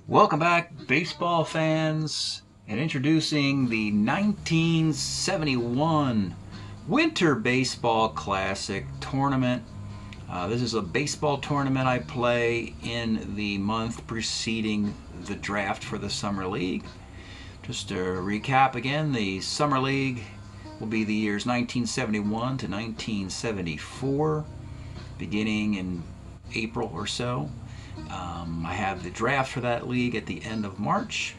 Welcome back, baseball fans, and introducing the 1971 Winter Baseball Classic Tournament. This is a baseball tournament I play in the month preceding the draft for the Summer League. Just to recap again, the Summer League will be the years 1971 to 1974, beginning in April or so. I have the draft for that league at the end of March,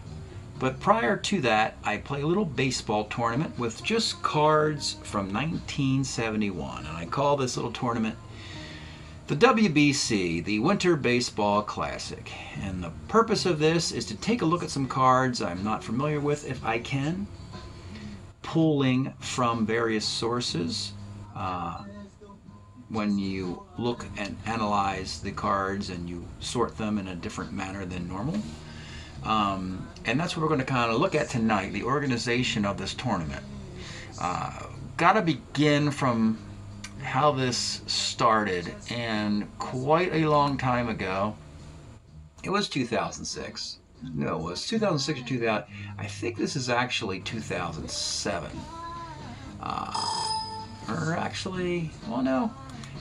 but prior to that I play a little baseball tournament with just cards from 1971, and I call this little tournament the WBC, the Winter Baseball Classic. And the purpose of this is to take a look at some cards I'm not familiar with if I can, pulling from various sources. When you look and analyze the cards and you sort them in a different manner than normal. And that's what we're going to kind of look at tonight, the organization of this tournament. Got to begin from how this started, and quite a long time ago. It was 2006. No, it was 2006 or 2000. I think this is actually 2007. Or actually, well, no.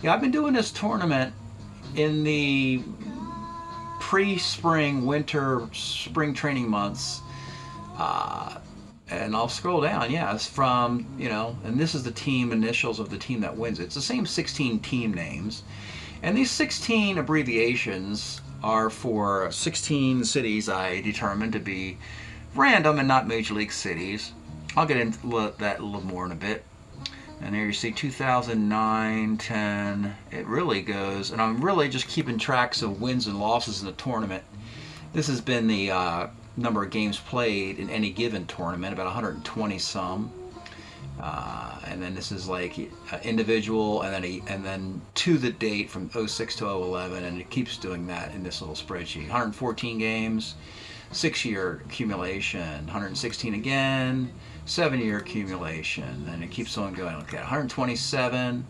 Yeah, I've been doing this tournament in the pre-spring, winter, spring training months. And I'll scroll down. Yeah, it's from, and this is the team initials of the team that wins it. It's the same 16 team names. And these 16 abbreviations are for 16 cities I determined to be random and not Major League cities. I'll get into that a little more in a bit. And there you see 2009, 10, it really goes, and I'm really just keeping tracks of wins and losses in the tournament. This has been the number of games played in any given tournament, about 120 some. And then this is like individual, and then to the date from 06 to 011, and it keeps doing that in this little spreadsheet. 114 games, 6-year accumulation, 116 again, 7-year accumulation, and it keeps on going like that. 127,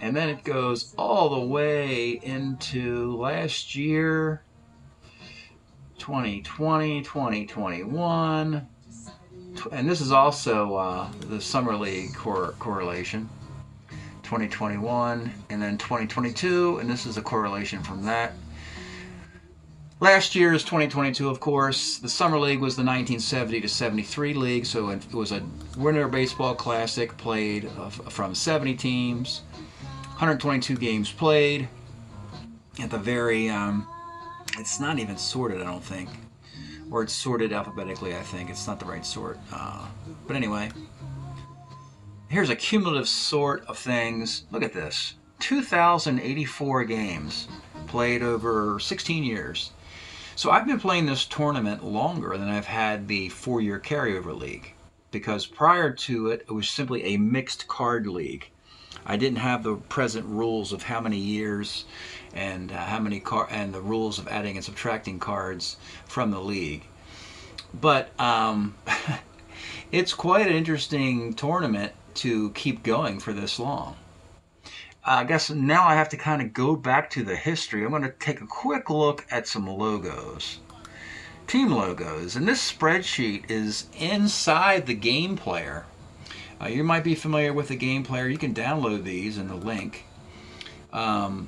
and then it goes all the way into last year, 2020, 2021, and this is also the Summer League correlation, 2021, and then 2022, and this is a correlation from that. Last year is 2022, of course. The Summer League was the 1970 to 73 league, so it was a Winter Baseball Classic played from 70 teams, 122 games played. At the very, it's not even sorted, I don't think. Or it's sorted alphabetically, I think. It's not the right sort. But anyway, here's a cumulative sort of things. Look at this. 2,084 games played over 16 years. So I've been playing this tournament longer than I've had the 4-year carryover league, because prior to it, it was simply a mixed card league. I didn't have the present rules of how many years and and the rules of adding and subtracting cards from the league. But it's quite an interesting tournament to keep going for this long. I guess now I have to kind of go back to the history. I'm going to take a quick look at some logos. Team logos. And this spreadsheet is inside the game player. You might be familiar with the game player. You can download these in the link to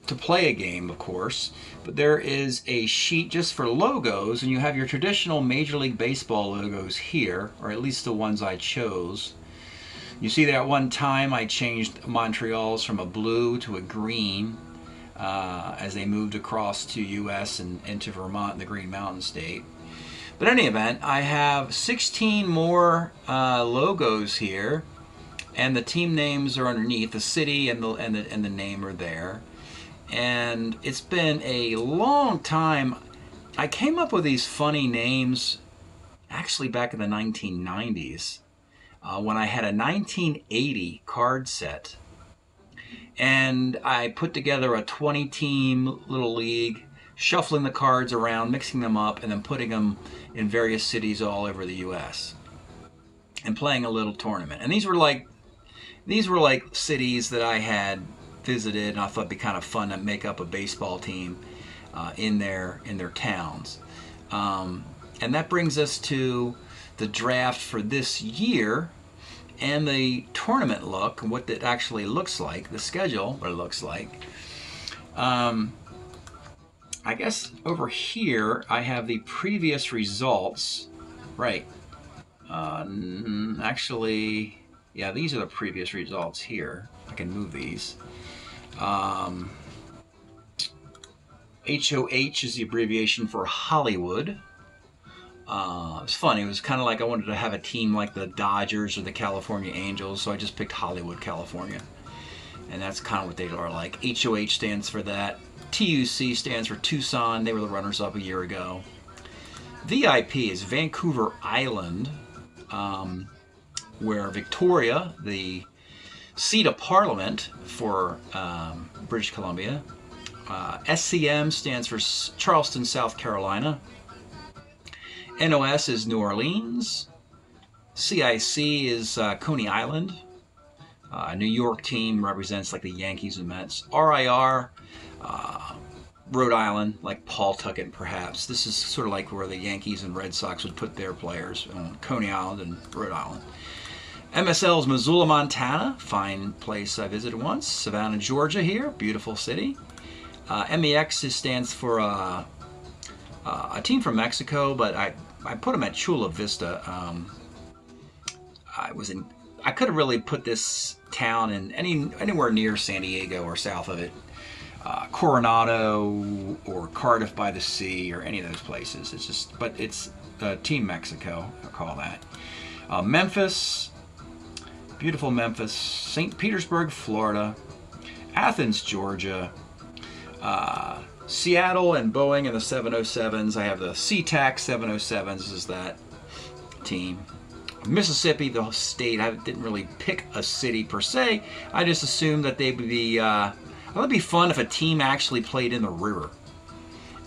play a game, of course. But there is a sheet just for logos, and you have your traditional Major League Baseball logos here, or at least the ones I chose. You see that at one time I changed Montreal's from a blue to a green as they moved across to US and into Vermont, the Green Mountain State. But in any event, I have 16 more logos here, and the team names are underneath. The city and the name are there. And it's been a long time. I came up with these funny names actually back in the 1990s. When I had a 1980 card set, and I put together a 20-team little league, shuffling the cards around, mixing them up, and then putting them in various cities all over the U.S. and playing a little tournament. And these were like cities that I had visited, and I thought it'd be kind of fun to make up a baseball team. in their towns. And that brings us to the draft for this year and the tournament look, what it actually looks like, the schedule, what it looks like. I guess over here I have the previous results, right? Actually, yeah, these are the previous results here. I can move these. HOH is the abbreviation for Hollywood. It's funny, it was kind of like I wanted to have a team like the Dodgers or the California Angels, so I just picked Hollywood, California. And that's kind of what they are like. HOH stands for that. TUC stands for Tucson. They were the runners-up a year ago. VIP is Vancouver Island, where Victoria, the seat of Parliament for British Columbia. SCM stands for Charleston, South Carolina. NOS is New Orleans. CIC is Coney Island. New York team represents like the Yankees and Mets. RIR, Rhode Island, like Pawtucket perhaps. This is sort of like where the Yankees and Red Sox would put their players, on Coney Island and Rhode Island. MSL is Missoula, Montana, fine place I visited once. Savannah, Georgia here, beautiful city. MEX stands for a team from Mexico, but I put them at Chula Vista. I could have really put this town in anywhere near San Diego or south of it. Coronado or Cardiff by the Sea or any of those places. It's just, but it's Team Mexico, I'll call that. Memphis, beautiful Memphis. St. Petersburg, Florida. Athens, Georgia. Seattle and Boeing and the 707s. I have the SeaTac 707s is that team. Mississippi, the state, I didn't really pick a city per se. I just assumed that they would be, it would be fun if a team actually played in the river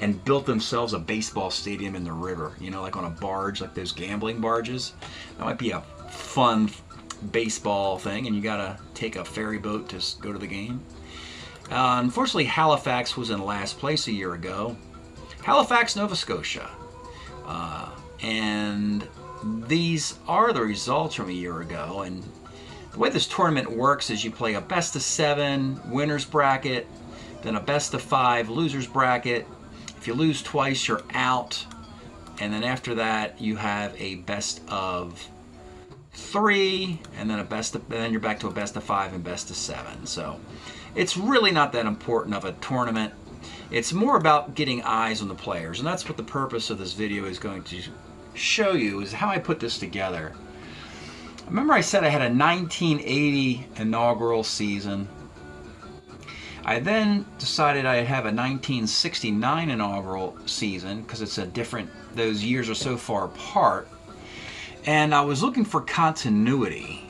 and built themselves a baseball stadium in the river, you know, like on a barge, like those gambling barges. That might be a fun baseball thing, and you gotta take a ferry boat to go to the game. Unfortunately, Halifax was in last place a year ago. Halifax, Nova Scotia. And these are the results from a year ago. And the way this tournament works is you play a best of 7 winners bracket, then a best of 5 losers bracket. If you lose twice, you're out. And then after that, you have a best of 3, and then then you're back to a best of 5 and best of 7. So it's really not that important of a tournament. It's more about getting eyes on the players, and that's what the purpose of this video is going to show you, is how I put this together. Remember I said I had a 1980 inaugural season. I then decided I'd have a 1969 inaugural season because it's a different, those years are so far apart. And I was looking for continuity.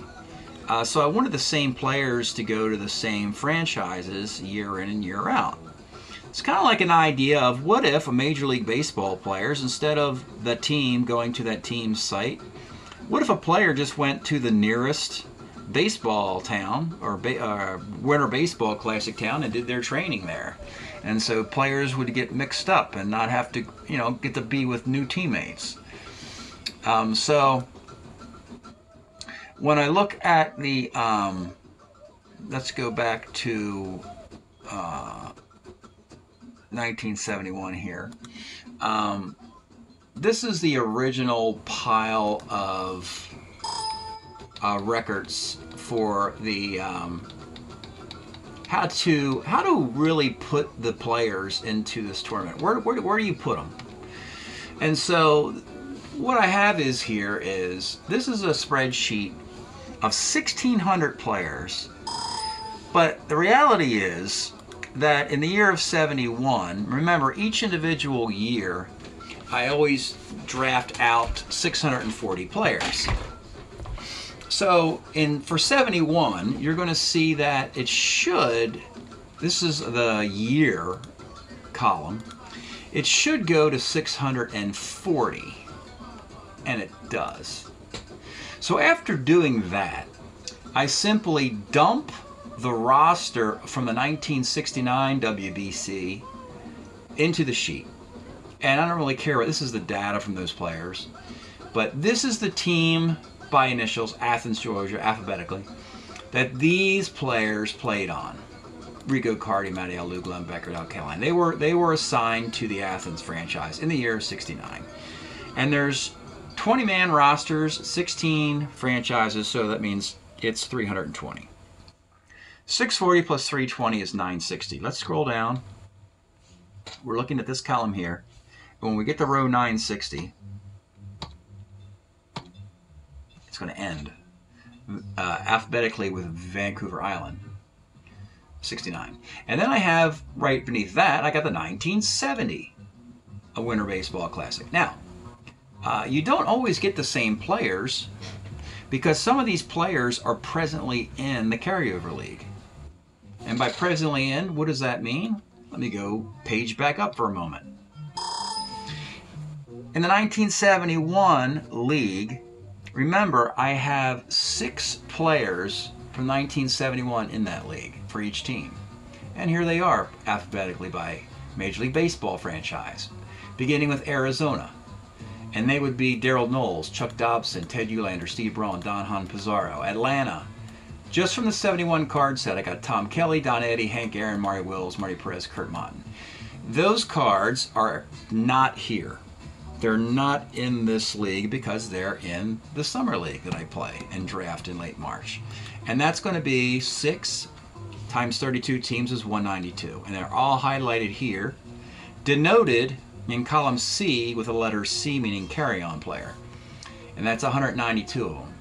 So I wanted the same players to go to the same franchises year in and year out. It's kind of like an idea of what if a Major League Baseball players, instead of the team going to that team's site, what if a player just went to the nearest baseball town or Winter Baseball Classic town and did their training there? And so players would get mixed up and not have to, you know, get to be with new teammates. So when I look at the, let's go back to 1971 here. This is the original pile of records for the how to really put the players into this tournament. Where do you put them? And so what I have is here is, this is a spreadsheet of 1,600 players, but the reality is that in the year of 71, remember each individual year, I always draft out 640 players. So for 71, you're going to see that it should, this is the year column, it should go to 640, and it does. So after doing that, I simply dump the roster from the 1969 WBC into the sheet. And I don't really care what, this is the data from those players. But this is the team by initials, Athens, Georgia, alphabetically, that these players played on. Rico Cardi, Matty Alou, Glenn Becker, Al Callahan. They were assigned to the Athens franchise in the year of '69. And there's 20-man rosters, 16 franchises, so that means it's 320. 640 plus 320 is 960. Let's scroll down. We're looking at this column here. When we get to row 960, it's going to end alphabetically with Vancouver Island, 69. And then I have right beneath that, I got the 1970, a Winter Baseball Classic. Now, you don't always get the same players because some of these players are presently in the carryover league. And by presently in, what does that mean? Let me go page back up for a moment. In the 1971 league, remember I have 6 players from 1971 in that league for each team. And here they are alphabetically by Major League Baseball franchise, beginning with Arizona. And they would be Darrell Knowles, Chuck Dobson, Ted Eulander, Steve Braun, Don Juan Pizarro. Atlanta, just from the 71 card set, I got Tom Kelly, Don Eddy, Hank Aaron, Maury Wills, Marty Perez, Kurt Martin. Those cards are not here. They're not in this league because they're in the summer league that I play and draft in late March. And that's going to be 6 times 32 teams is 192. And they're all highlighted here, denoted in column C with the letter C, meaning carry-on player. And that's 192 of them.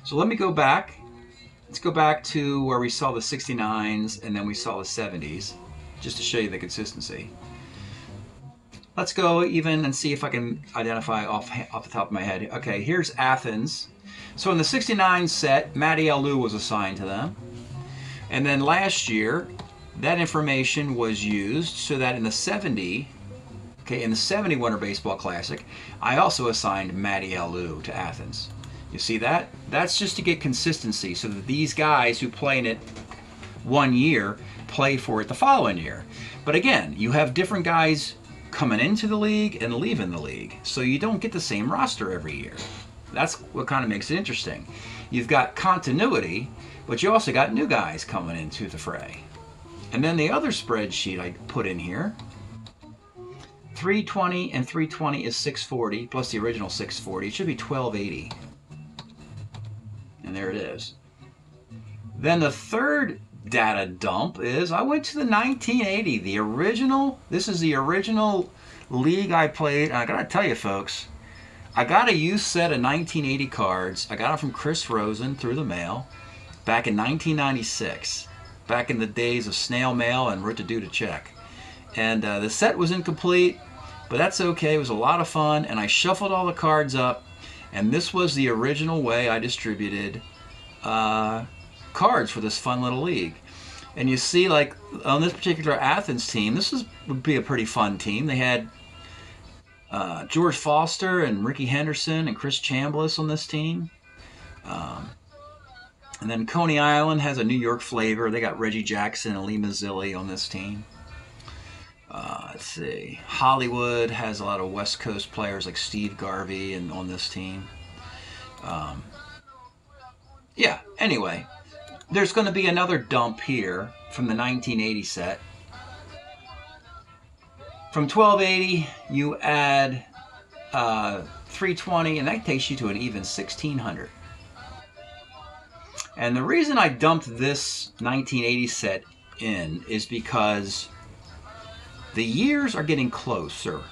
So let me go back. Let's go back to where we saw the 69s and then we saw the 70s, just to show you the consistency. Let's go even and see if I can identify off the top of my head. Okay, here's Athens. So in the 69 set, Matty Alou was assigned to them. And then last year, that information was used so that in the 70, okay, in the 70 Winter Baseball Classic, I also assigned Matty Alou to Athens. You see that? That's just to get consistency so that these guys who play in it one year play for it the following year. But again, you have different guys coming into the league and leaving the league, so you don't get the same roster every year. That's what kind of makes it interesting. You've got continuity, but you also got new guys coming into the fray. And then the other spreadsheet I put in here, 320 and 320 is 640 plus the original 640. It should be 1280. And there it is. Then the third data dump is I went to the 1980, the original. This is the original league I played. And I gotta tell you folks, I got a used set of 1980 cards. I got them from Chris Rosen through the mail back in 1996, back in the days of snail mail and root-to-do-to check. And the set was incomplete, but that's okay. It was a lot of fun, and I shuffled all the cards up, and this was the original way I distributed cards for this fun little league. And you see, like on this particular Athens team, would be a pretty fun team. They had George Foster and Ricky Henderson and Chris Chambliss on this team. And then Coney Island has a New York flavor. They got Reggie Jackson and Lee Mazzilli on this team. Let's see. Hollywood has a lot of West Coast players like Steve Garvey and on this team. Yeah, anyway, there's going to be another dump here from the 1980 set. From 1280, you add 320, and that takes you to an even 1600. And the reason I dumped this 1980 set in is because the years are getting closer.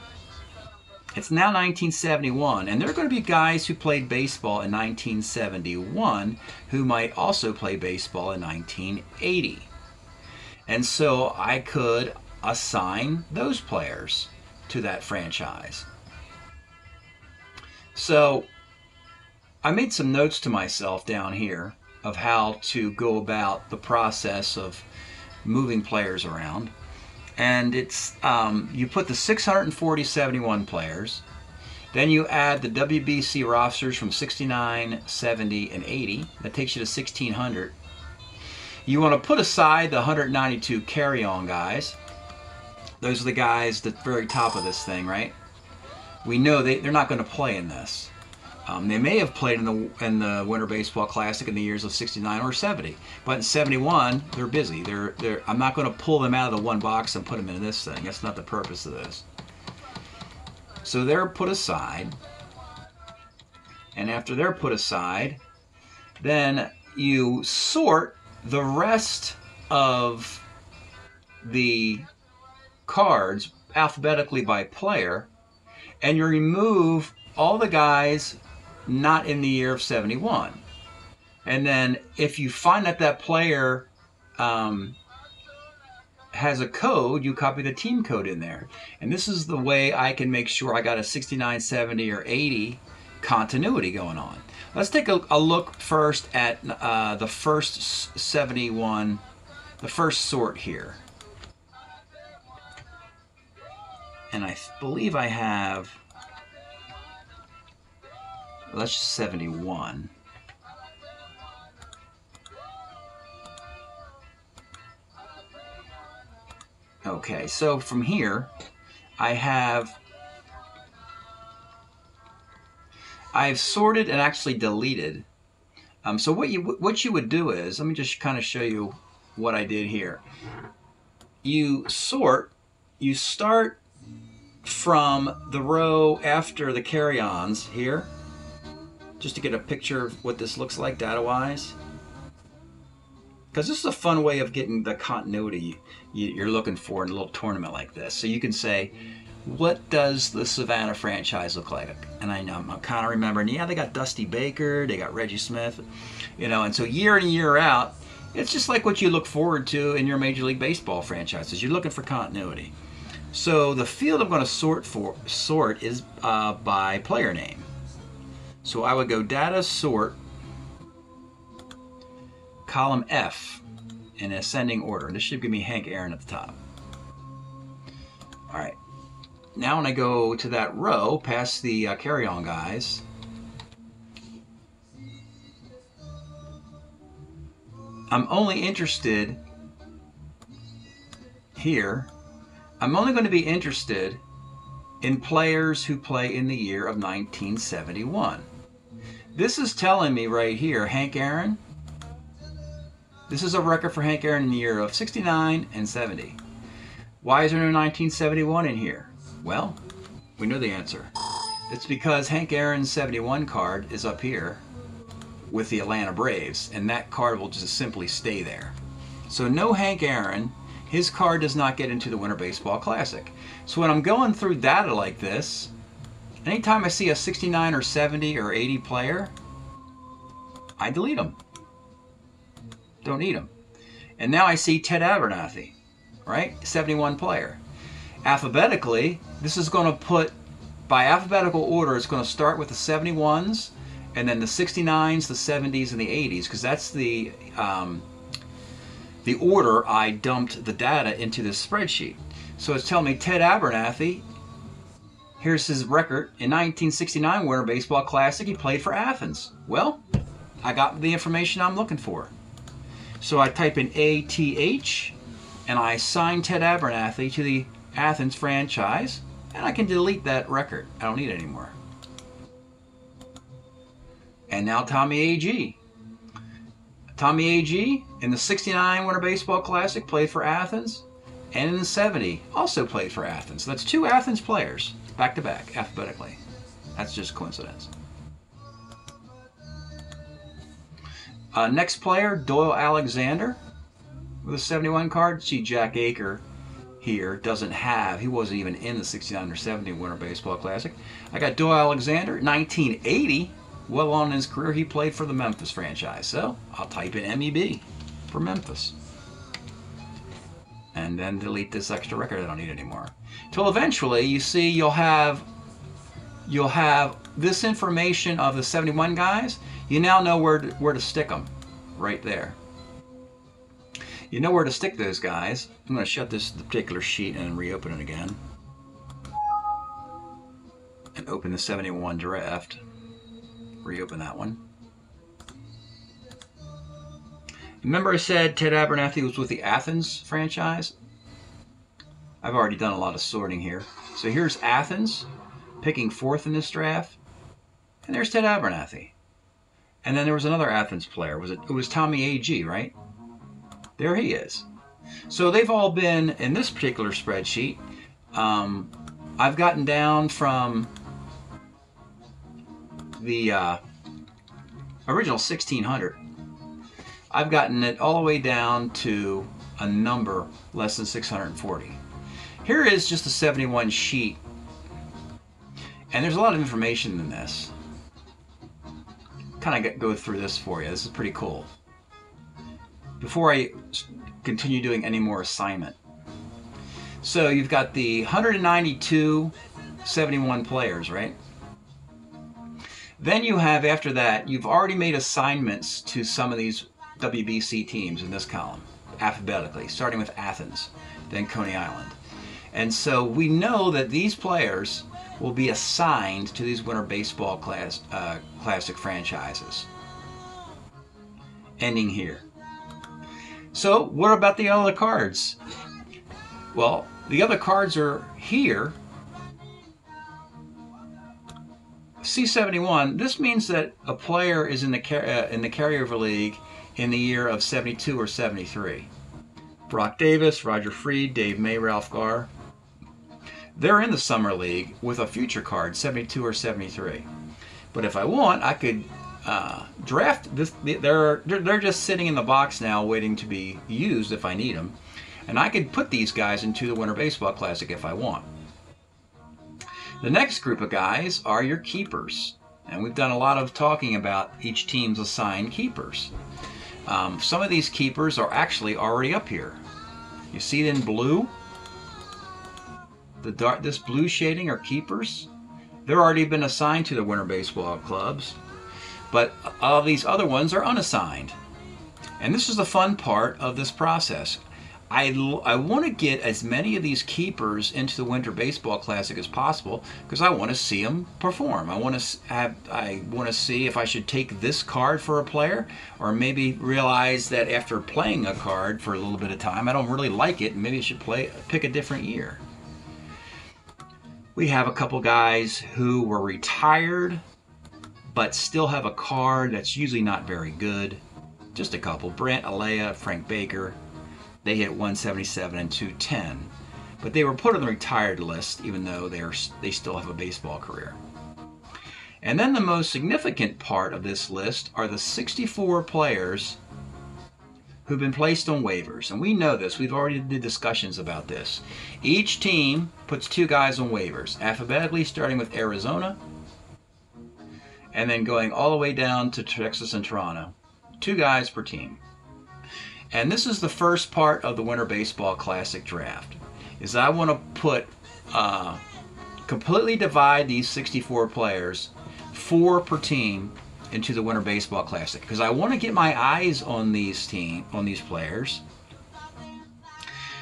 It's now 1971, and there are going to be guys who played baseball in 1971 who might also play baseball in 1980. And so I could assign those players to that franchise. So I made some notes to myself down here of how to go about the process of moving players around. And it's you put the 640 71 players, then you add the WBC rosters from 69, 70, and 80. That takes you to 1600. You want to put aside the 192 carry-on guys, Those are the guys at the very top of this thing, right? We know they're not going to play in this. They may have played in the Winter Baseball Classic in the years of '69 or '70, but in '71 they're busy. I'm not going to pull them out of the one box and put them in this thing. That's not the purpose of this. So they're put aside, and after they're put aside, then you sort the rest of the cards alphabetically by player, and you remove all the guys not in the year of '71. And then if you find that that player has a code, you copy the team code in there. And this is the way I can make sure I got a 69, 70, or 80 continuity going on. Let's take a look first at the first 71, the first sort here. And I believe I have, that's 71. Okay, so from here, I've sorted and actually deleted. So what you would do is, let me just kind of show you what I did here. You sort, you start from the row after the carry-ons here, just to get a picture of what this looks like data-wise. Because this is a fun way of getting the continuity you're looking for in a little tournament like this. So you can say, what does the Savannah franchise look like? And I'm kind of remembering, yeah, they got Dusty Baker, they got Reggie Smith, you know, and so year in and year out, it's just like what you look forward to in your Major League Baseball franchises. You're looking for continuity. So the field I'm going to sort is by player name. So I would go data sort, column F in ascending order. This should give me Hank Aaron at the top. All right. Now when I go to that row, past the carry-on guys, I'm only interested here. I'm only going to be interested in players who play in the year of 1971. This is telling me right here, Hank Aaron. This is a record for Hank Aaron in the year of '69 and '70. Why is there no 1971 in here? Well, we know the answer. It's because Hank Aaron's '71 card is up here with the Atlanta Braves, and that card will just simply stay there. So no Hank Aaron. His card does not get into the Winter Baseball Classic. So when I'm going through data like this, anytime I see a 69 or 70 or 80 player, I delete them. Don't need them. And now I see Ted Abernathy, right? 71 player. Alphabetically, this is going to put, by alphabetical order, it's going to start with the 71s, and then the 69s, the 70s, and the 80s, because that's the order I dumped the data into this spreadsheet. So it's telling me Ted Abernathy, here's his record. In 1969 Winter Baseball Classic, he played for Athens. Well, I got the information I'm looking for. So I type in ATH, and I assign Ted Abernathy to the Athens franchise, and I can delete that record. I don't need it anymore. And now Tommy A.G. Tommy A.G. in the '69 Winter Baseball Classic played for Athens, and in the '70 also played for Athens. So that's two Athens players back to back alphabetically. That's just coincidence. Next player, Doyle Alexander with a 71 card. See Jack Aker here doesn't have, he wasn't even in the '69 or '70 Winter Baseball Classic. I got Doyle Alexander, 1980. Well on in his career, he played for the Memphis franchise. So I'll type in MEB for Memphis. And then delete this extra record I don't need anymore. Till eventually, you see, you'll have this information of the 71 guys. You now know where to stick them, right there. You know where to stick those guys. I'm going to shut this particular sheet and reopen it again. And open the 71 draft. Reopen that one. Remember I said Ted Abernathy was with the Athens franchise? I've already done a lot of sorting here. So here's Athens, picking 4th in this draft. And there's Ted Abernathy. And then there was another Athens player. It was Tommy A.G., right? There he is. So they've all been, in this particular spreadsheet, I've gotten down from the original 1600. I've gotten it all the way down to a number less than 640. Here is just a 71 sheet. And there's a lot of information in this. Kind of go through this for you. This is pretty cool. Before I continue doing any more assignment. So you've got the 192 71 players, right? Then you have, after that, you've already made assignments to some of these WBC teams in this column, alphabetically, starting with Athens, then Coney Island. And so we know that these players will be assigned to these Winter Baseball Classic franchises, ending here. So what about the other cards? Well, the other cards are here. C71, this means that a player is in the carryover league in the year of 72 or 73. Brock Davis, Roger Freed, Dave May, Ralph Garr. They're in the summer league with a future card, 72 or 73. But if I want, I could draft this. They're just sitting in the box now waiting to be used if I need them. And I could put these guys into the Winter Baseball Classic if I want. The next group of guys are your keepers. And we've done a lot of talking about each team's assigned keepers. Some of these keepers are actually already up here. You see it in blue? This blue shading are keepers. They're already been assigned to the Winter Baseball clubs. But all these other ones are unassigned. And this is the fun part of this process. I want to get as many of these keepers into the Winter Baseball Classic as possible because I want to see them perform. I want to see if I should take this card for a player, or maybe realize that after playing a card for a little bit of time, I don't really like it, and maybe I should pick a different year. We have a couple guys who were retired but still have a card that's usually not very good. Just a couple. Brant Alea, Frank Baker. They hit 177 and 210, but they were put on the retired list even though they still have a baseball career. And then the most significant part of this list are the 64 players who've been placed on waivers. And we know this. We've already did discussions about this. Each team puts 2 guys on waivers, alphabetically starting with Arizona and then going all the way down to Texas and Toronto. 2 guys per team. And this is the first part of the Winter Baseball Classic draft, is I want to put, completely divide these 64 players, 4 per team, into the Winter Baseball Classic. Because I want to get my eyes on these players,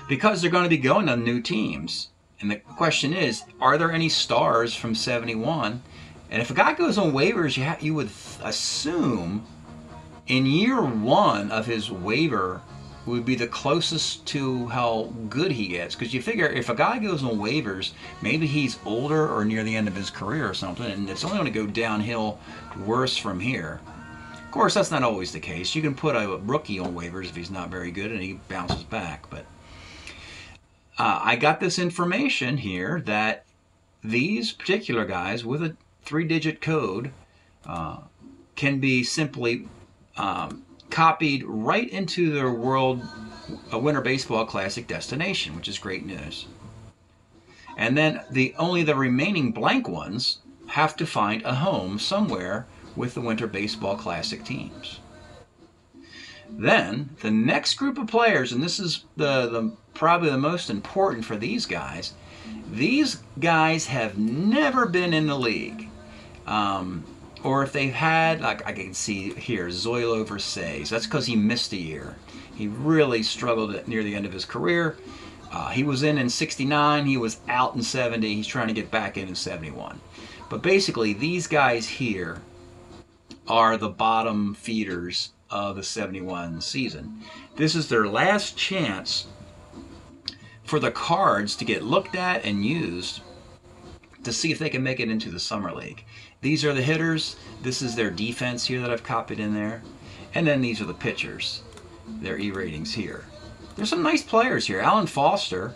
because they're going to be going on new teams. And the question is, are there any stars from 71? And if a guy goes on waivers, you would assume in year 1 of his waiver would be the closest to how good he gets. Because you figure if a guy goes on waivers, maybe he's older or near the end of his career or something, and it's only going to go downhill worse from here. Of course, that's not always the case. You can put a rookie on waivers if he's not very good and he bounces back. But I got this information here that these particular guys with a 3-digit code can be simply copied right into their Winter Baseball Classic destination, which is great news. And then only the remaining blank ones have to find a home somewhere with the Winter Baseball Classic teams. Then the next group of players, and this is probably the most important for these guys. These guys have never been in the league. Or if they've had, like I can see here, Zoilo Versailles. That's because he missed a year. He really struggled near the end of his career. He was in 69. He was out in 70. He's trying to get back in 71. But basically, these guys here are the bottom feeders of the 71 season. This is their last chance for the cards to get looked at and used to see if they can make it into the Summer League. These are the hitters. This is their defense here that I've copied in there. And then these are the pitchers. Their E ratings here. There's some nice players here. Alan Foster,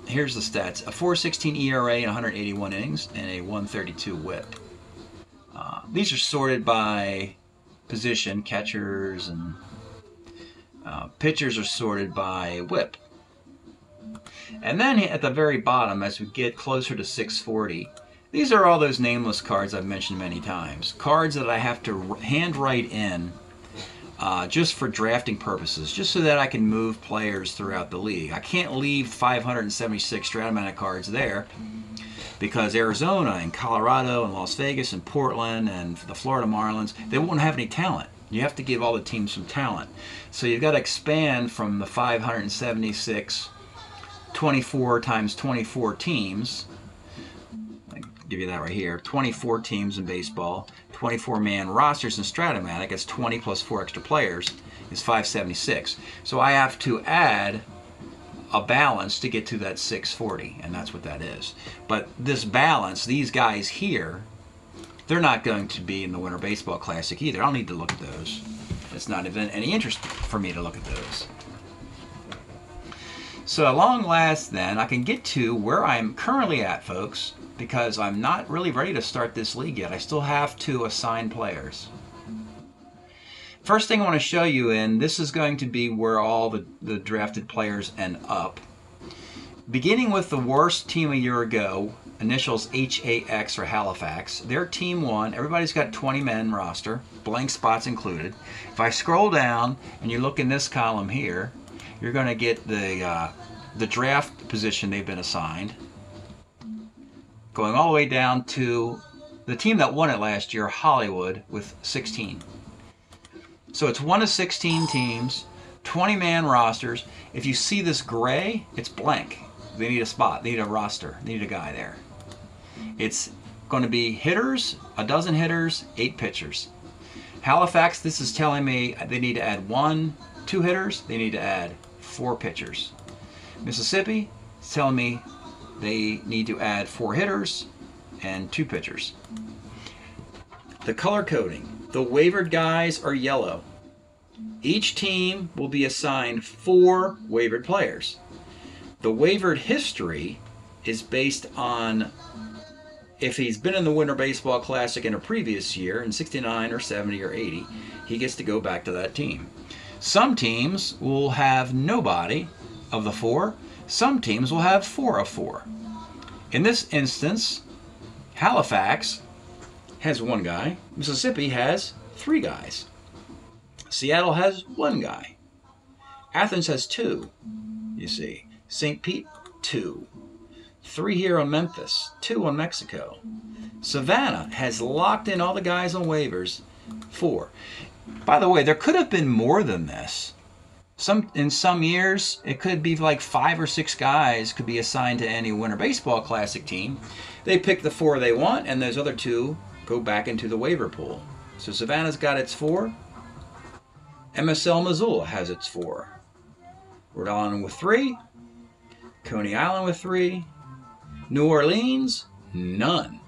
here's the stats. A 4.16 ERA in 181 innings and a 132 whip. These are sorted by position. Catchers and pitchers are sorted by whip. And then at the very bottom, as we get closer to 640, these are all those nameless cards I've mentioned many times. Cards that I have to handwrite in just for drafting purposes, just so that I can move players throughout the league. I can't leave 576 Strat-O-Matic cards there because Arizona and Colorado and Las Vegas and Portland and the Florida Marlins, they won't have any talent. You have to give all the teams some talent. So you've got to expand from the 576 24 times 24 teams. I give you that right here. 24 teams in baseball, 24-man rosters in Strat-O-Matic. That's 20 plus 4 extra players is 576. So I have to add a balance to get to that 640, and that's what that is. But this balance, these guys here, they're not going to be in the Winter Baseball Classic either. I don't need to look at those. It's not even any interest for me to look at those. So at long last then, I can get to where I'm currently at, folks, because I'm not really ready to start this league yet. I still have to assign players. First thing I want to show you this is going to be where all the drafted players end up. Beginning with the worst team a year ago, initials HAX or Halifax. They're team 1. Everybody's got 20-man roster, blank spots included. If I scroll down and you look in this column here, you're going to get the draft position they've been assigned, going all the way down to the team that won it last year, Hollywood, with 16. So it's 1 of 16 teams, 20-man rosters. If you see this gray, it's blank. They need a spot. They need a roster. They need a guy there. It's going to be hitters, a dozen hitters, 8 pitchers. Halifax, this is telling me they need to add 2 hitters. They need to add 4 pitchers. Mississippi is telling me they need to add 4 hitters and 2 pitchers. The color coding. The waivered guys are yellow. Each team will be assigned 4 waivered players. The waivered history is based on if he's been in the Winter Baseball Classic in a previous year, in 69 or 70 or 80, he gets to go back to that team. Some teams will have nobody of the 4. Some teams will have 4 of 4. In this instance, Halifax has 1 guy. Mississippi has 3 guys. Seattle has 1 guy. Athens has 2, you see. St. Pete, 2. 3 here on Memphis, 2 on Mexico. Savannah has locked in all the guys on waivers, 4. By the way, there could have been more than this. In some years, it could be like 5 or 6 guys could be assigned to any Winter Baseball Classic team. They pick the 4 they want, and those other 2 go back into the waiver pool. So Savannah's got its 4. MSL Missoula has its 4. Rhode Island with 3. Coney Island with 3. New Orleans, none.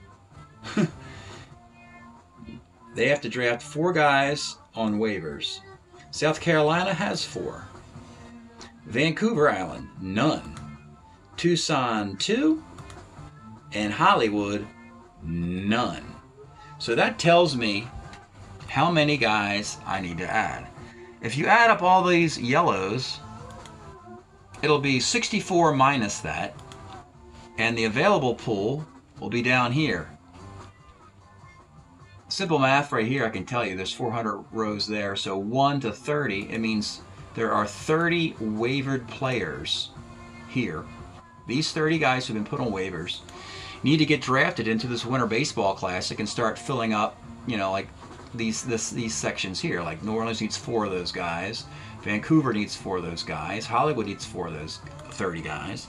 They have to draft 4 guys on waivers. South Carolina has 4. Vancouver Island, none. Tucson, 2. And Hollywood, none. So that tells me how many guys I need to add. If you add up all these yellows, it'll be 64 minus that, and the available pool will be down here. Simple math right here, I can tell you there's 400 rows there, so 1 to 30, it means there are 30 waivered players here. These 30 guys who've been put on waivers need to get drafted into this Winter Baseball Classic and start filling up, you know, like these sections here. Like New Orleans needs 4 of those guys. Vancouver needs 4 of those guys. Hollywood needs 4 of those 30 guys.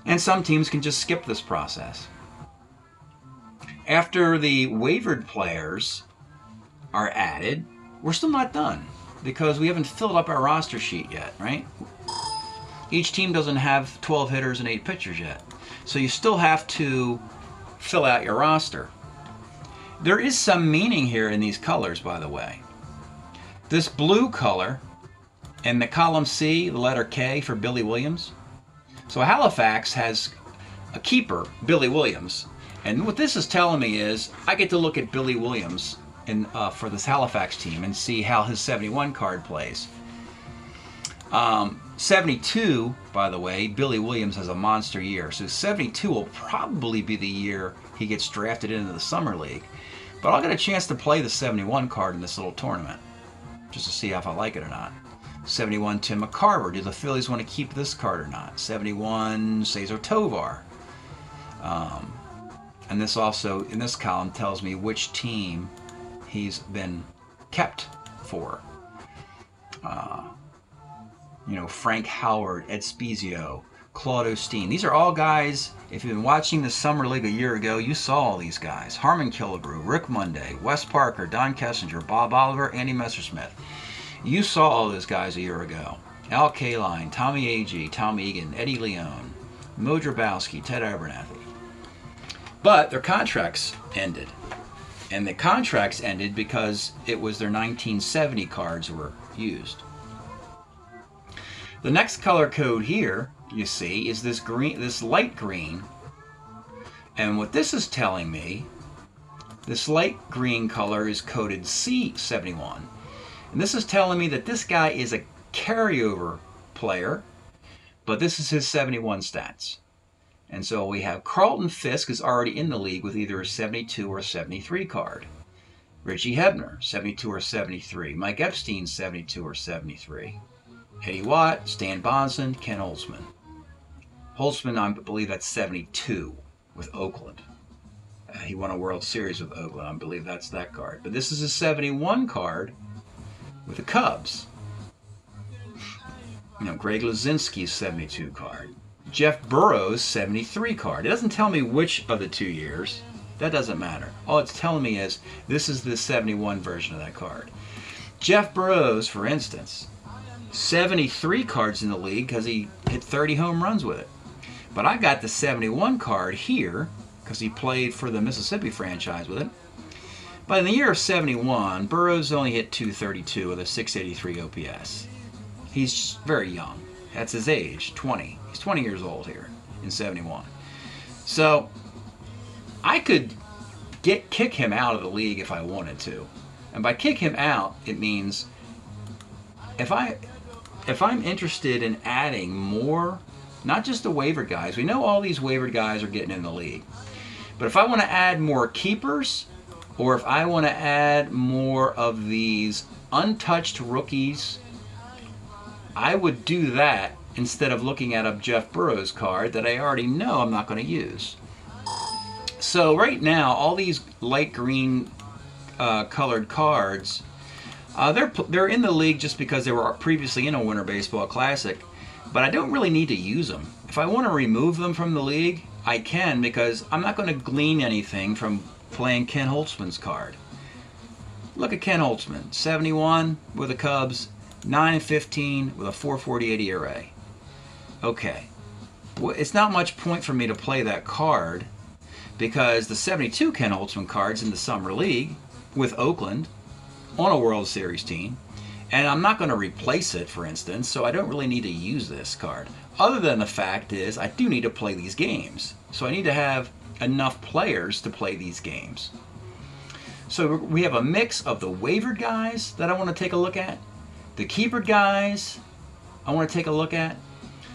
And some teams can just skip this process. After the waivered players are added, we're still not done. because we haven't filled up our roster sheet yet, right? Each team doesn't have 12 hitters and 8 pitchers yet. So you still have to fill out your roster. There is some meaning here in these colors, by the way. This blue color and the column C, the letter K for Billy Williams. So Halifax has a keeper, Billy Williams. And what this is telling me is I get to look at Billy Williams for this Halifax team and see how his 71 card plays. 72, by the way, Billy Williams has a monster year. So 72 will probably be the year he gets drafted into the Summer League. But I'll get a chance to play the 71 card in this little tournament, just to see if I like it or not. 71, Tim McCarver. Do the Phillies want to keep this card or not? 71, Cesar Tovar. And this also, in this column, tells me which team he's been kept for. You know, Frank Howard, Ed Spezio, Claude Osteen. These are all guys, if you've been watching the Summer League a year ago, you saw all these guys. Harmon Killebrew, Rick Monday, Wes Parker, Don Kessinger, Bob Oliver, Andy Messersmith. You saw all those guys a year ago. Al Kaline, Tommy Agee, Tom Egan, Eddie Leone, Mo Drabowski, Ted Abernathy. But their contracts ended. And the contracts ended because it was their 1970 cards were used. The next color code here, you see, is this green, this light green. And what this is telling me, this light green color is coded C71. And this is telling me that this guy is a carryover player, but this is his 71 stats. And so we have Carlton Fisk is already in the league with either a 72 or a 73 card. Richie Hebner, 72 or 73. Mike Epstein, 72 or 73. Eddie Watt, Stan Bonson, Ken Holtzman. Holtzman, I believe that's 72 with Oakland. He won a World Series with Oakland. I believe that's that card. But this is a 71 card with the Cubs. You know, Greg Luzinski's 72 card. Jeff Burrows' 73 card. It doesn't tell me which of the 2 years. That doesn't matter. All it's telling me is this is the 71 version of that card. Jeff Burrows, for instance, 73 cards in the league because he hit 30 home runs with it. But I got the 71 card here because he played for the Mississippi franchise with it. But in the year of 71, Burrows only hit 232 with a 683 OPS. He's very young. That's his age, 20. He's 20 years old here in 71. So I could kick him out of the league if I wanted to. And by kick him out, it means if I'm interested in adding more, not just the waivered guys. We know all these waivered guys are getting in the league. But if I want to add more keepers, or if I want to add more of these untouched rookies, I would do that instead of looking at a Jeff Burrows card that I already know I'm not going to use. So right now, all these light green colored cards, they're in the league just because they were previously in a Winter Baseball Classic, but I don't really need to use them. If I want to remove them from the league, I can, because I'm not going to glean anything from playing Ken Holtzman's card. Look at Ken Holtzman, 71 with the Cubs, 9-15 with a 4.48 ERA. Okay, well, it's not much point for me to play that card because the 72 Ken Holtzman card's in the Summer League with Oakland on a World Series team, and I'm not going to replace it, for instance, so I don't really need to use this card. Other than the fact is I do need to play these games, so I need to have enough players to play these games. So we have a mix of the waivered guys that I want to take a look at, the keeper guys I want to take a look at,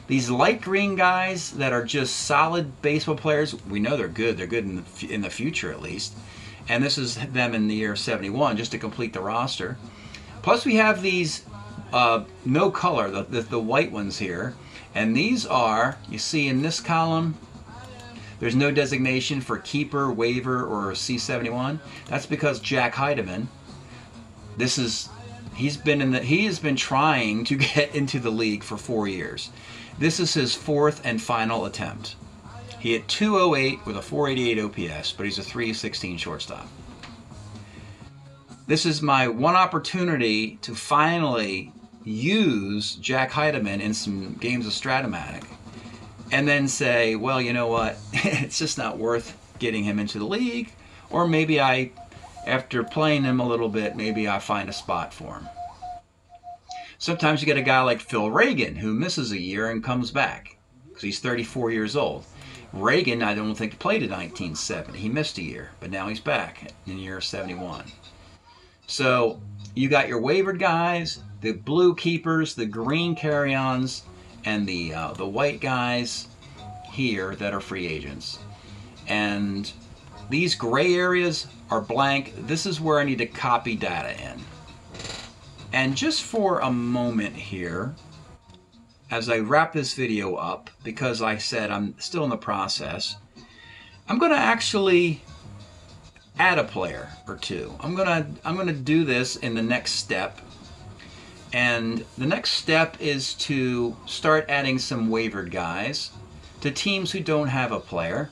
these light green guys that are just solid baseball players. We know they're good in the future at least, and this is them in the year 71 just to complete the roster. Plus we have these no color, the white ones here, and these are, you see in this column, there's no designation for keeper, waiver, or C71. That's because Jack Heidemann, he has been trying to get into the league for 4 years. This is his 4th and final attempt. He hit 208 with a 488 OPS, but he's a 316 shortstop. This is my one opportunity to finally use Jack Heidemann in some games of Strat-O-Matic and then say, well, you know what, it's just not worth getting him into the league, or maybe after playing him a little bit, maybe I find a spot for him. Sometimes you get a guy like Phil Reagan who misses a year and comes back because he's 34 years old. Reagan, I don't think, played in 1970. He missed a year, but now he's back in the year of 71. So you got your wavered guys, the blue keepers, the green carry-ons, and the white guys here that are free agents. And these gray areas are blank. This is where I need to copy data in. And just for a moment here, as I wrap this video up, because I said I'm still in the process, I'm going to actually add a player or two. I'm going to do this in the next step. And the next step is to start adding some wavered guys to teams who don't have a player,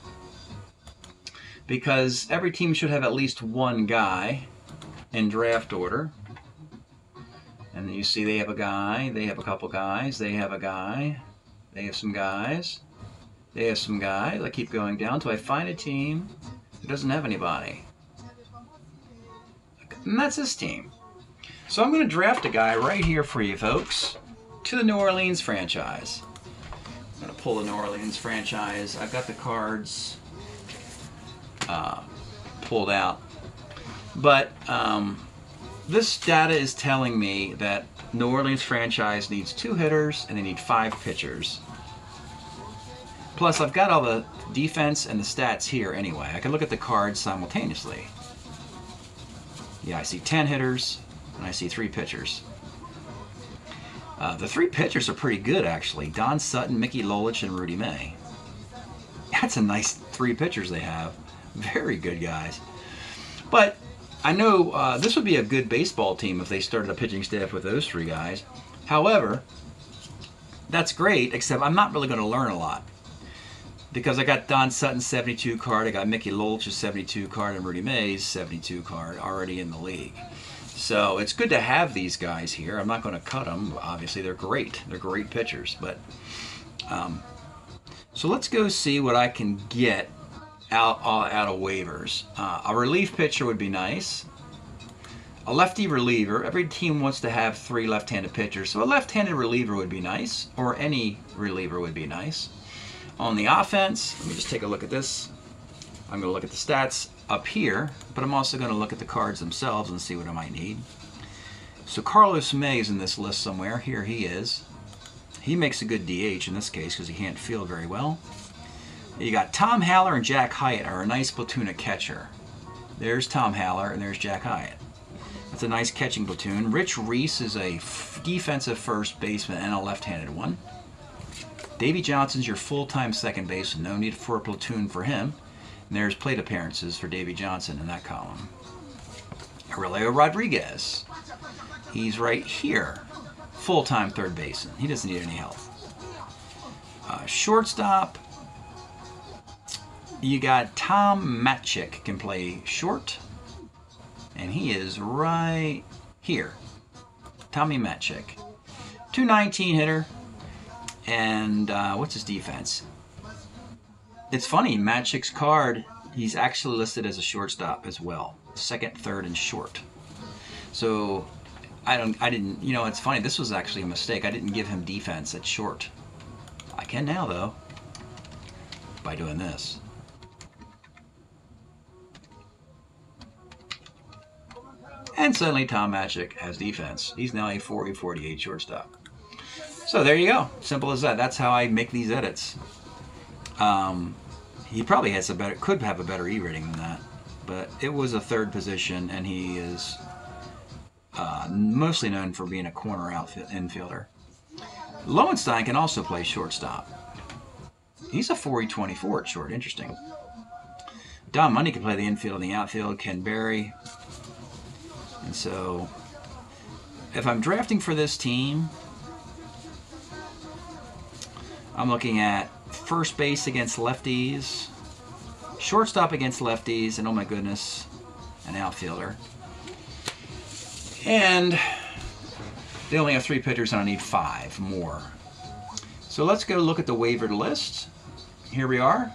because every team should have at least one guy in draft order. And you see they have a guy, they have a couple guys, they have a guy, they have some guys, they have some guys. I keep going down until I find a team that doesn't have anybody. And that's this team. So I'm going to draft a guy right here for you folks to the New Orleans franchise. I'm going to pull the New Orleans franchise. I've got the cards pulled out. But this data is telling me that New Orleans franchise needs 2 hitters and they need 5 pitchers. Plus, I've got all the defense and the stats here anyway. I can look at the cards simultaneously. Yeah, I see 10 hitters and I see 3 pitchers. The 3 pitchers are pretty good, actually. Don Sutton, Mickey Lolich, and Rudy May. That's a nice 3 pitchers they have. Very good guys. But I know this would be a good baseball team if they started a pitching staff with those 3 guys. However, that's great, except I'm not really going to learn a lot. Because I got Don Sutton's 72 card, I got Mickey Lolich's 72 card, and Rudy May's 72 card already in the league. So it's good to have these guys here. I'm not going to cut them. Obviously, they're great. They're great pitchers. But so let's go see what I can get out of waivers. A relief pitcher would be nice. A lefty reliever. Every team wants to have 3 left-handed pitchers, so a left-handed reliever would be nice, or any reliever would be nice. On the offense, let me just take a look at this. I'm going to look at the stats up here, but I'm also going to look at the cards themselves and see what I might need. So Carlos May is in this list somewhere. Here he is. He makes a good DH in this case because he can't field very well. You got Tom Haller and Jack Hyatt are a nice platoon of catcher. There's Tom Haller and there's Jack Hyatt. That's a nice catching platoon. Rich Reese is a defensive first baseman and a left-handed one. Davey Johnson's your full-time second baseman. No need for a platoon for him. And there's plate appearances for Davey Johnson in that column. Aurelio Rodriguez. He's right here. Full-time third baseman. He doesn't need any help. Shortstop. You got Tom Matic can play short. And he is right here. Tommy Matic. 219 hitter. And what's his defense? It's funny, Matic's card, he's actually listed as a shortstop as well. Second, third, and short. So I didn't, you know, it's funny, this was actually a mistake. I didn't give him defense at short. I can now though, by doing this. And suddenly Tom Matic has defense. He's now a 448 shortstop. So there you go. Simple as that. That's how I make these edits. He probably has could have a better E rating than that, but it was a 3rd position, and he is mostly known for being a corner infielder. Lowenstein can also play shortstop. He's a 424 at short. Interesting. Don Money can play the infield and the outfield. Ken Berry. And so, if I'm drafting for this team, I'm looking at first base against lefties, shortstop against lefties, and oh my goodness, an outfielder. And they only have 3 pitchers, and I need 5 more. So let's go look at the waivered list. Here we are.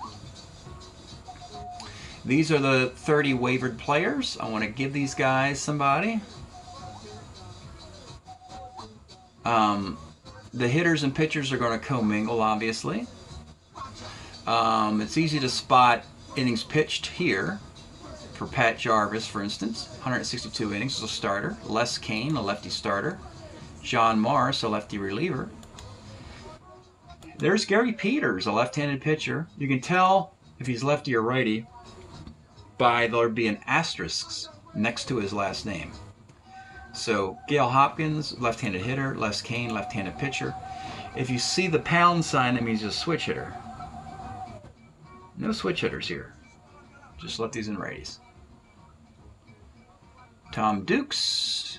These are the 30 waivered players. I want to give these guys somebody. The hitters and pitchers are going to commingle, obviously. It's easy to spot innings pitched here. For Pat Jarvis, for instance, 162 innings as a starter. Les Kane, a lefty starter. John Morris, a lefty reliever. There's Gary Peters, a left-handed pitcher. You can tell if he's lefty or righty by there being asterisks next to his last name. So Gail Hopkins, left-handed hitter. Les Kane, left-handed pitcher. If you see the pound sign, that means he's a switch hitter. No switch hitters here. Just lefties and righties. Tom Dukes.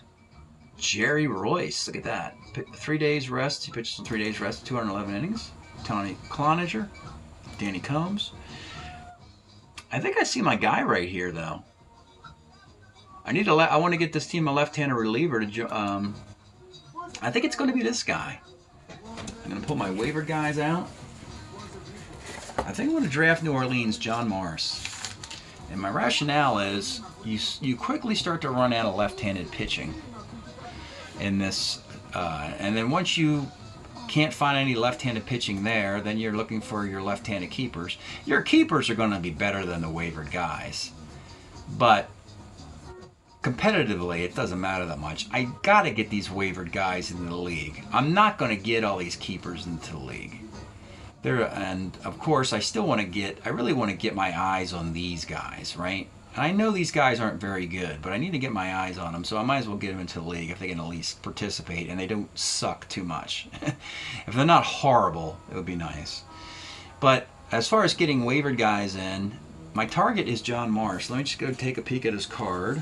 Jerry Royce. Look at that. 3 days rest. He pitched in 3 days rest. 211 innings. Tony Cloninger. Danny Combs. I think I see my guy right here, though. I want to get this team a left-handed reliever to. I think it's going to be this guy. I'm going to pull my waiver guys out. I think I'm going to draft New Orleans John Morris. And my rationale is you quickly start to run out of left-handed pitching in this. And then once you can't find any left-handed pitching there, then you're looking for your left-handed keepers. Your keepers are going to be better than the waivered guys. But competitively, it doesn't matter that much. I got to get these waivered guys into the league. I'm not going to get all these keepers into the league. And of course, I really want to get my eyes on these guys, right? And I know these guys aren't very good, but I need to get my eyes on them, so I might as well get them into the league if they can at least participate and they don't suck too much. If they're not horrible, it would be nice. But as far as getting waivered guys in, my target is John Morris. Let me just go take a peek at his card.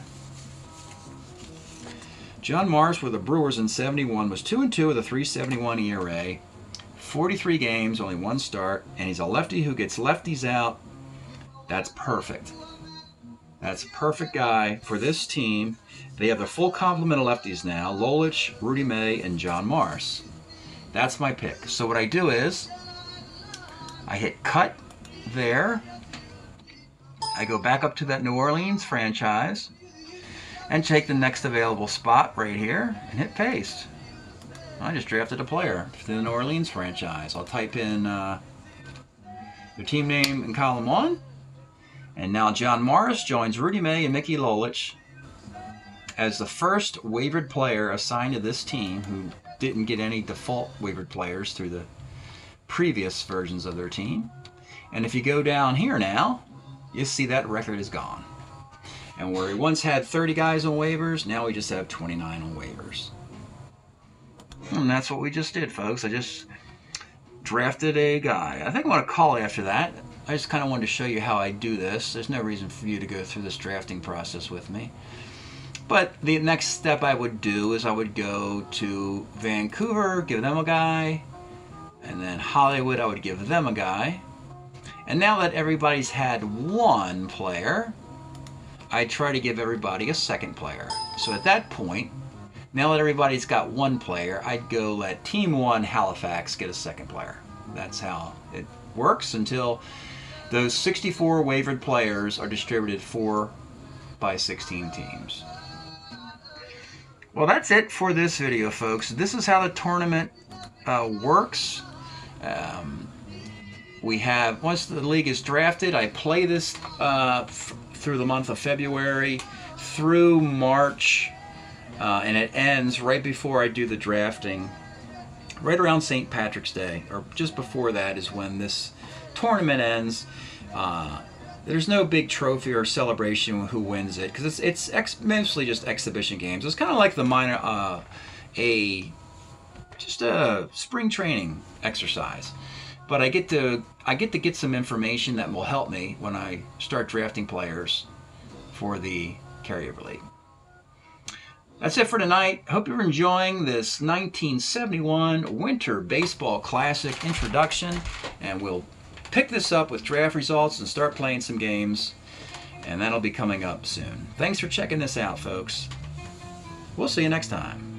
John Morris with the Brewers in 71 was 2-2 with a 3.71 ERA. 43 games, only 1 start, and he's a lefty who gets lefties out. That's perfect. That's a perfect guy for this team. They have their full complement of lefties now. Lolich, Rudy May, and John Morris. That's my pick. So what I do is, I hit cut there. I go back up to that New Orleans franchise and take the next available spot right here and hit paste. I just drafted a player for the New Orleans franchise. I'll type in their team name in column 1. And now John Morris joins Rudy May and Mickey Lolich as the first waivered player assigned to this team who didn't get any default waivered players through the previous versions of their team. And if you go down here now, you see that record is gone. And where he once had 30 guys on waivers, now we just have 29 on waivers. And that's what we just did, folks. I just drafted a guy. I think I want to call it after that. I just kind of wanted to show you how I do this. There's no reason for you to go through this drafting process with me. But the next step I would do is I would go to Vancouver, give them a guy. And then Hollywood, I would give them a guy. And now that everybody's had 1 player, I try to give everybody a second player. So at that point, now that everybody's got 1 player, I'd go let Team 1 Halifax get a second player. That's how it works until those 64 waivered players are distributed 4 by 16 teams. Well, that's it for this video, folks. This is how the tournament works. We have, once the league is drafted, I play this through the month of February through March. And it ends right before I do the drafting, right around St. Patrick's Day, or just before that is when this tournament ends. There's no big trophy or celebration who wins it, because it's mostly just exhibition games. It's kind of like the minor, just a spring training exercise. But I get to get some information that will help me when I start drafting players for the carryover league. That's it for tonight. Hope you're enjoying this 1971 Winter Baseball Classic introduction, and we'll pick this up with draft results and start playing some games, and that'll be coming up soon. Thanks for checking this out, folks. We'll see you next time.